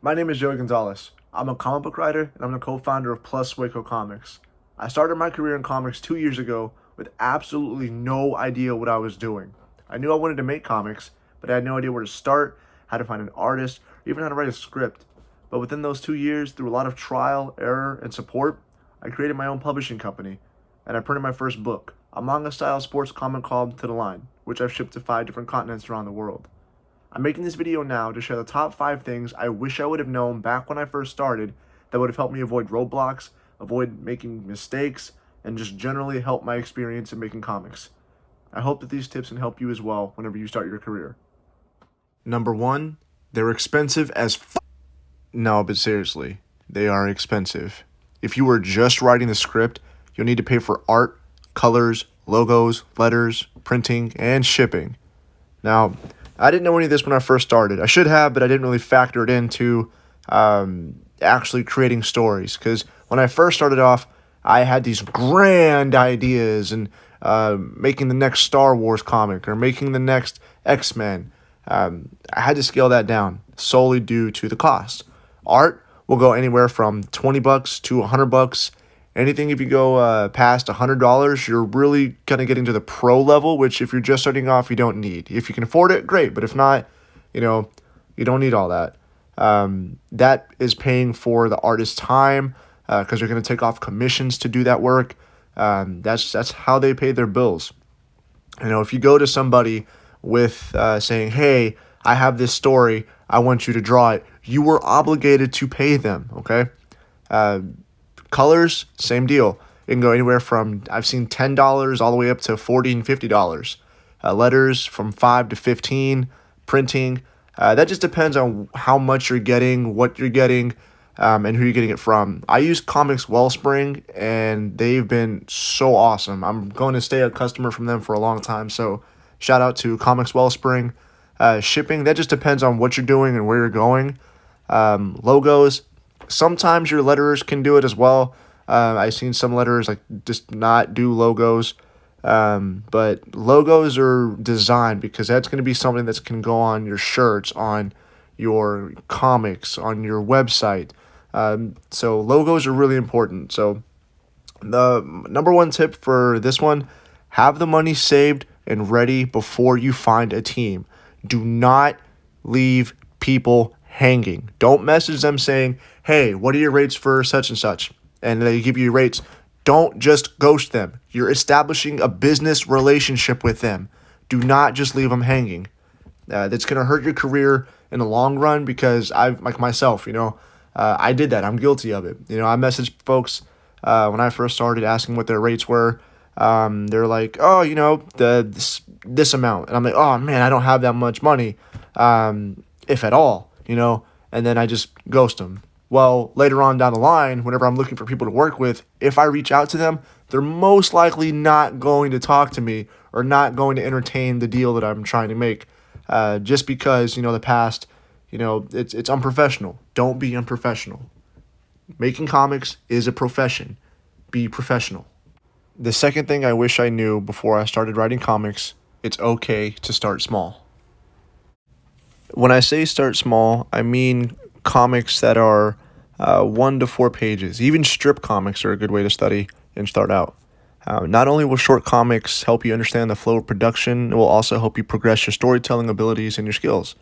My name is Joey Gonzalez. I'm a comic book writer and I'm the co-founder of Plus Waco Comics. I started my career in comics 2 years ago with absolutely no idea what I was doing. I knew I wanted to make comics, but I had no idea where to start, how to find an artist, or even how to write a script. But within those 2 years, through a lot of trial, error, and support, I created my own publishing company, and I printed my first book, a manga-style sports comic called To The Line, which I've shipped to 5 different continents around the world. I'm making this video now to share the top 5 things I wish I would have known back when I first started that would have helped me avoid roadblocks, avoid making mistakes, and just generally help my experience in making comics. I hope that these tips can help you as well whenever you start your career. Number 1, they're expensive as f***. No, but seriously, they are expensive. If you were just writing the script, you'll need to pay for art, colors, logos, letters, printing, and shipping. Now, I didn't know any of this when I first started. I should have, but I didn't really factor it into actually creating stories. Because when I first started off, I had these grand ideas and making the next Star Wars comic or making the next X-Men. I had to scale that down solely due to the cost. Art will go anywhere from $20 to $100. Anything if you go past $100, you're really kind of getting to the pro level, which if you're just starting off, you don't need. If you can afford it, great. But if not, you don't need all that. That is paying for the artist's time because they're going to take off commissions to do that work. That's how they pay their bills. If you go to somebody with saying, hey, I have this story, I want you to draw it, you were obligated to pay them, okay? Colors, same deal. It can go anywhere from, I've seen $10 all the way up to $40 and $50. Letters from $5 to $15. Printing, that just depends on how much you're getting, what you're getting, and who you're getting it from. I use Comics Wellspring, and they've been so awesome. I'm going to stay a customer from them for a long time, so shout out to Comics Wellspring. Shipping, that just depends on what you're doing and where you're going. Logos, sometimes your letterers can do it as well. I've seen some letterers just not do logos. But logos are designed because that's going to be something that can go on your shirts, on your comics, on your website. So logos are really important. So the number 1 tip for this one, have the money saved and ready before you find a team. Do not leave people hanging. Don't message them saying, hey, what are your rates for such and such? And they give you rates. Don't just ghost them. You're establishing a business relationship with them. Do not just leave them hanging. That's going to hurt your career in the long run because I've, like myself, I did that. I'm guilty of it. I messaged folks when I first started asking what their rates were. They're like, oh, this amount. And I'm like, oh, man, I don't have that much money, if at all, and then I just ghost them. Well, later on down the line, whenever I'm looking for people to work with, if I reach out to them, they're most likely not going to talk to me or not going to entertain the deal that I'm trying to make, just because, the past, it's unprofessional. Don't be unprofessional. Making comics is a profession. Be professional. The second thing I wish I knew before I started writing comics, it's okay to start small. When I say start small, I mean comics that are 1 to 4 pages. Even strip comics are a good way to study and start out. Not only will short comics help you understand the flow of production, it will also help you progress your storytelling abilities and your skills.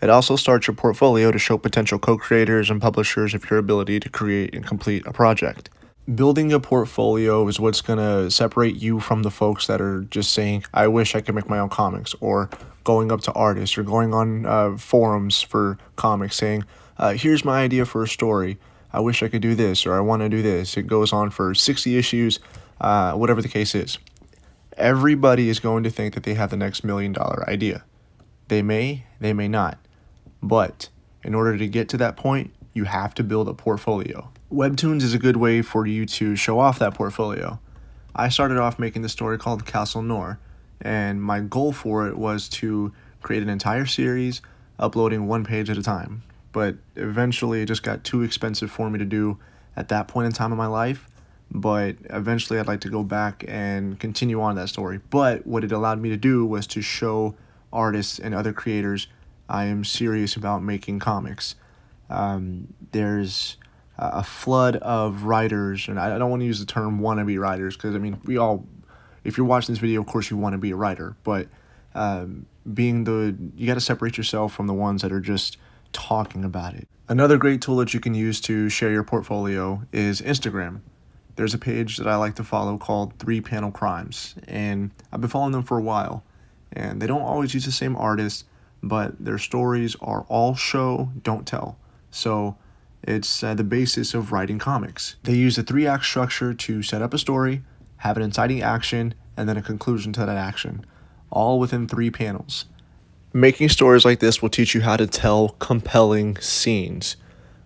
It also starts your portfolio to show potential co-creators and publishers of your ability to create and complete a project. Building a portfolio is what's going to separate you from the folks that are just saying, I wish I could make my own comics, or going up to artists or going on forums for comics saying, here's my idea for a story. I wish I could do this, or I want to do this. It goes on for 60 issues, whatever the case is. Everybody is going to think that they have the next $1 million idea. They may not. But in order to get to that point, you have to build a portfolio. Webtoons is a good way for you to show off that portfolio. I started off making this story called Castle Noir, and my goal for it was to create an entire series, uploading 1 page at a time. But eventually it just got too expensive for me to do at that point in time in my life. But eventually I'd like to go back and continue on that story. But what it allowed me to do was to show artists and other creators I am serious about making comics. There's a flood of writers, and I don't want to use the term wannabe writers because, I mean, we all, if you're watching this video, of course you want to be a writer, but you got to separate yourself from the ones that are just talking about it. Another great tool that you can use to share your portfolio is Instagram. There's a page that I like to follow called 3 Panel Crimes, and I've been following them for a while. And they don't always use the same artist, but their stories are all show, don't tell. So it's the basis of writing comics. They use a 3-act structure to set up a story, have an inciting action, and then a conclusion to that action, all within 3 panels. Making stories like this will teach you how to tell compelling scenes,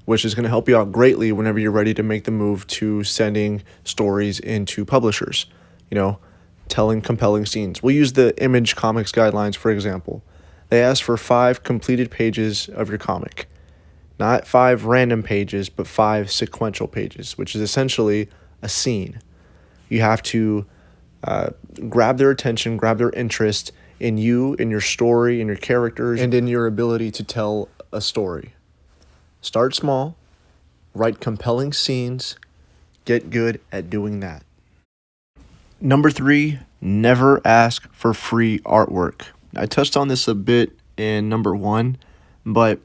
which is going to help you out greatly whenever you're ready to make the move to sending stories into publishers. Telling compelling scenes. We'll use the Image Comics guidelines, for example. They ask for 5 completed pages of your comic. Not 5 random pages, but 5 sequential pages, which is essentially a scene. You have to grab their attention, grab their interest in you, in your story, in your characters, and in your ability to tell a story. Start small, write compelling scenes, get good at doing that. Number 3, never ask for free artwork. I touched on this a bit in number 1, but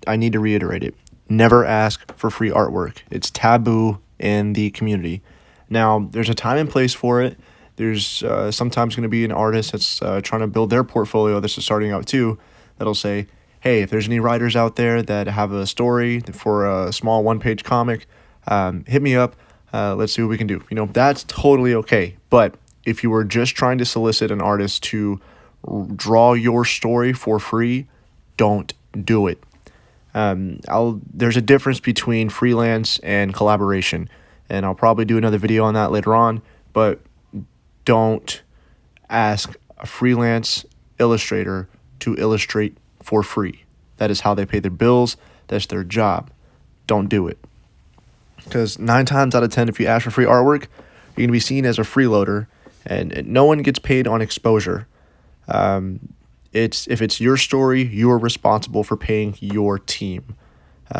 I need to reiterate it. Never ask for free artwork. It's taboo in the community. Now, there's a time and place for it. There's sometimes going to be an artist that's trying to build their portfolio that's just starting out too, that'll say, hey, if there's any writers out there that have a story for a small 1-page comic, hit me up. Let's see what we can do. That's totally okay. But if you were just trying to solicit an artist to draw your story for free, don't do it. There's a difference between freelance and collaboration, and I'll probably do another video on that later on, but don't ask a freelance illustrator to illustrate for free. That is how they pay their bills. That's their job. Don't do it. Because 9 times out of 10, if you ask for free artwork, you're going to be seen as a freeloader, and no one gets paid on exposure. If it's your story, you are responsible for paying your team.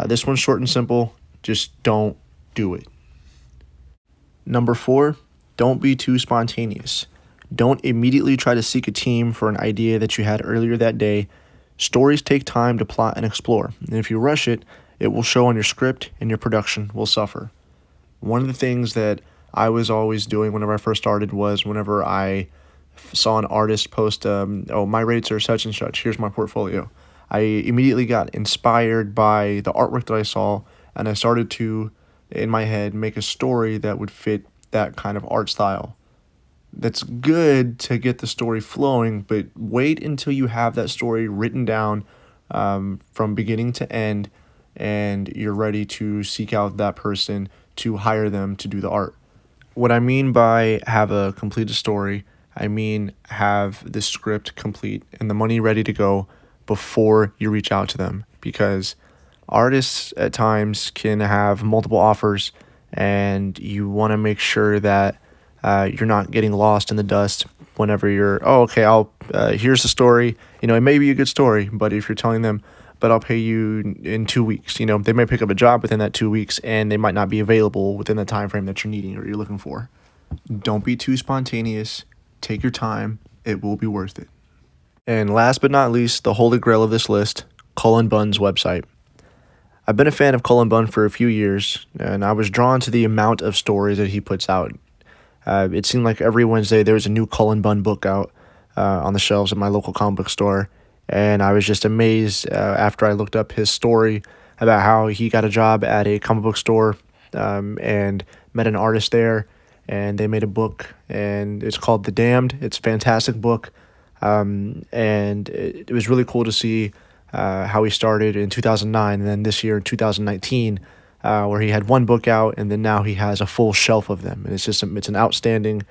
This one's short and simple. Just don't do it. Number 4, don't be too spontaneous. Don't immediately try to seek a team for an idea that you had earlier that day. Stories take time to plot and explore, and if you rush it, it will show on your script and your production will suffer. One of the things that I was always doing whenever I first started was whenever I saw an artist post, my rates are such and such, here's my portfolio. I immediately got inspired by the artwork that I saw, and I started to, in my head, make a story that would fit that kind of art style. That's good to get the story flowing, but wait until you have that story written down from beginning to end, and you're ready to seek out that person to hire them to do the art. What I mean by have a completed story, I mean have the script complete and the money ready to go before you reach out to them, because artists at times can have multiple offers, and you want to make sure that you're not getting lost in the dust whenever you're, here's the story. It may be a good story, but if you're telling them, but I'll pay you in 2 weeks, they may pick up a job within that 2 weeks, and they might not be available within the time frame that you're needing or you're looking for. Don't be too spontaneous. Take your time. It will be worth it. And last but not least, the holy grail of this list, Cullen Bunns' website. I've been a fan of Cullen Bunn for a few years, and I was drawn to the amount of stories that he puts out. It seemed like every Wednesday there was a new Cullen Bunn book out on the shelves at my local comic book store, and I was just amazed after I looked up his story about how he got a job at a comic book store and met an artist there, and they made a book, and it's called The Damned. It's a fantastic book, and it was really cool to see how he started in 2009, and then this year in 2019, where he had one book out, and then now he has a full shelf of them, and it's an outstanding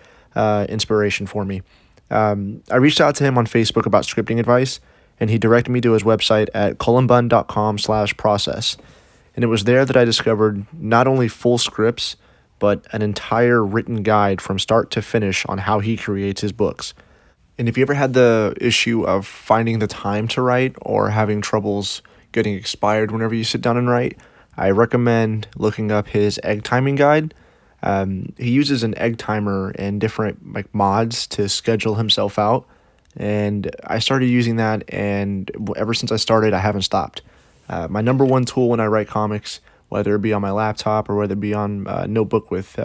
inspiration for me. I reached out to him on Facebook about scripting advice, and he directed me to his website at cullenbunn.com/process, and it was there that I discovered not only full scripts, but an entire written guide from start to finish on how he creates his books. And if you ever had the issue of finding the time to write or having troubles getting expired whenever you sit down and write, I recommend looking up his egg timing guide. He uses an egg timer and different like mods to schedule himself out, and I started using that, and ever since I started, I haven't stopped. My number one tool when I write comics, whether it be on my laptop or whether it be on a notebook with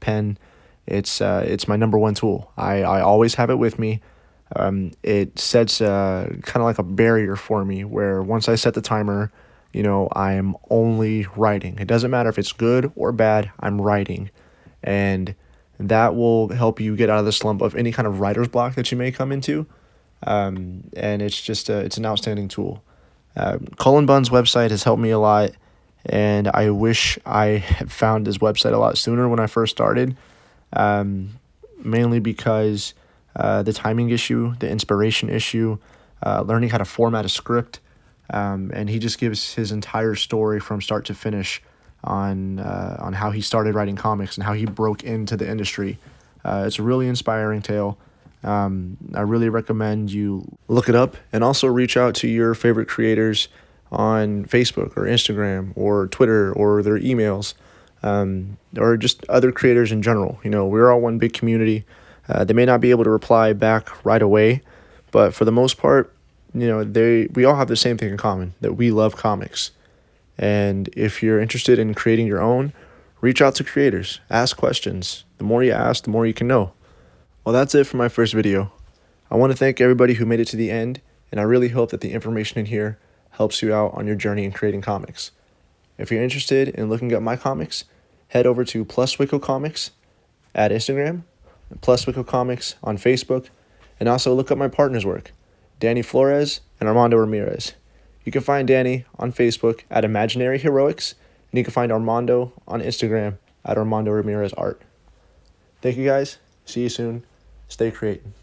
pen, it's my number one tool. I always have it with me. It sets kind of like a barrier for me where once I set the timer, I am only writing. It doesn't matter if it's good or bad, I'm writing. And that will help you get out of the slump of any kind of writer's block that you may come into. And it's just it's an outstanding tool. Cullen Bunns' website has helped me a lot, and I wish I had found his website a lot sooner when I first started, mainly because the timing issue, the inspiration issue, learning how to format a script, and he just gives his entire story from start to finish on how he started writing comics and how he broke into the industry. It's a really inspiring tale. I really recommend you look it up and also reach out to your favorite creators on Facebook or Instagram or Twitter or their emails, or just other creators in general. We're all one big community. They may not be able to reply back right away, but for the most part, we all have the same thing in common, that we love comics. And if you're interested in creating your own, reach out to creators, ask questions. The more you ask, the more you can know. Well, that's it for my first video. I want to thank everybody who made it to the end, and I really hope that the information in here helps you out on your journey in creating comics. If you're interested in looking at my comics, head over to Waco Comics at Instagram, Waco Comics on Facebook, and also look up my partner's work, Danny Flores and Armando Ramirez. You can find Danny on Facebook at Imaginary Heroics, and you can find Armando on Instagram at Armando Ramirez Art. Thank you guys. See you soon. Stay creating.